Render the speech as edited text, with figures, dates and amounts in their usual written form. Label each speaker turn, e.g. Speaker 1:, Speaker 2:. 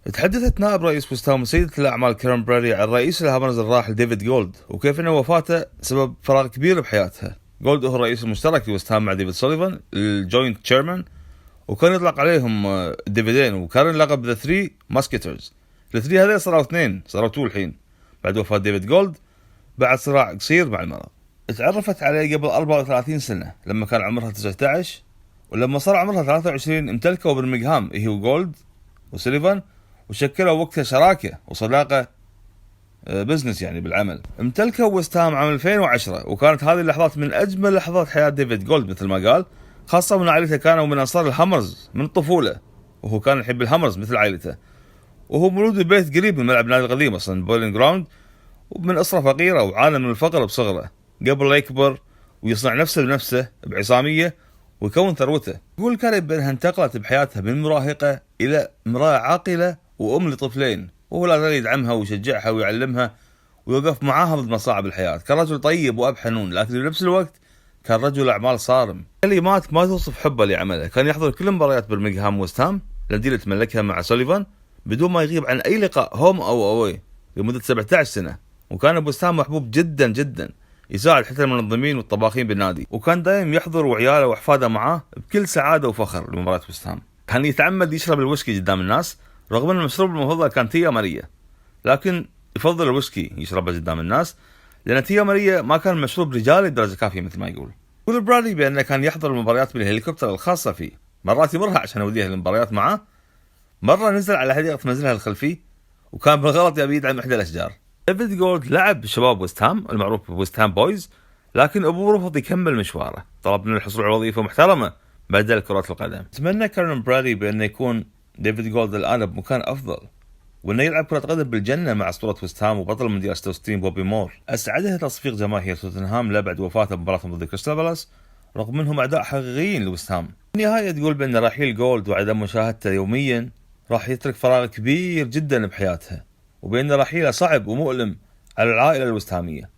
Speaker 1: تحدثت نائب رئيس وست هام وسيدة الأعمال كارين برادي عن رئيس الهامرز الراحل ديفيد جولد، وكيف أن وفاته سبب فراغ كبير بحياتها. جولد هو الرئيس المشترك لوست هام مع ديفيد سوليفان الجوينت تشيرمان، وكان يطلق عليهم الديفيدين، وكان لقب ذا 3 ماسكيترز. الثري هذول صاروا اثنين، صاروا تو الحين بعد وفاة ديفيد جولد بعد صراع قصير مع المرض. تعرفت عليه قبل 34 سنة لما كان عمرها 19، ولما صار عمرها 23 امتلكوا برمنغهام هي وجولد وسوليفان، وشكلوا وقتها شراكة وصداقة بزنس يعني بالعمل. امتلكوا وست هام عام 2010، وكانت هذه اللحظات من أجمل لحظات حياة ديفيد جولد مثل ما قال، خاصة من عائلته كانوا من أنصار الهامرز من الطفولة، وهو كان يحب الهامرز مثل عائلته، وهو مولود ببيت قريب من ملعب نادي القديم أصلا بولينج جراوند، ومن أسرة فقيرة وعانى من الفقر بصغره قبل لا يكبر ويصنع نفسه بنفسه بعصامية ويكون ثروته. يقول كارين بأنها انتقلت بحياتها من مراهقة إلى امرأة عاقلة وأم لطفلين، وهو لا زال يدعمها ويشجعها ويعلمها ويوقف معاها ضد مصاعب الحياة. كان رجل طيب وأب حنون، لكن بنفس الوقت كان رجل أعمال صارم. كلمات ما توصف حبه لعمله. كان يحضر كل مباريات برمنغهام وست هام التي يتملكها مع سوليفان بدون ما يغيب عن أي لقاء هوم أو أوي لمدة 17 سنة. وكان بوست هام محبوب جدا جدا، يساعد حتى المنظمين والطباخين بالنادي، وكان دائم يحضر وعياله واحفاده معاه بكل سعاده وفخر لمباراه وست هام. كان يتعمد يشرب الويسكي قدام الناس رغم ان المشروب المفضل كان تيا ماريا، لكن يفضل الويسكي يشربه قدام الناس لان تيا ماريا ما كان مشروب رجالي بدرجه كافيه مثل ما يقول. يقول برادلي بانه كان يحضر المباريات بالهليكوبتر الخاصه فيه، مرات يمرها عشان يوديها للمباريات معاه. مره نزل على حديقه منزلها الخلفي وكان بالغلط يبي يدعم احدى الاشجار. ديفيد جولد لعب بشباب وست هام المعروف بوست هام بويز، لكن ابوه رفض يكمل مشواره، طلب منه الحصول على وظيفه محترمه بدل كرة القدم. اتمنى كارين برادي بانه يكون ديفيد جولد الان بمكان افضل، وانه يلعب كرة قدم بالجنه مع اسطورة وست هام وبطل مونديال 66 بوبي مور. اسعدها تصفيق جماهير توتنهام له بعد وفاته بمباراتهم ضد كريستال بالاس رغم انهم اعداء حقيقيين لوست هام. النهايه تقول بان رحيل جولد وعدم مشاهدته يوميا راح يترك فراغ كبير جدا بحياتها، وبأن رحيله صعب ومؤلم على العائلة الوستهامية.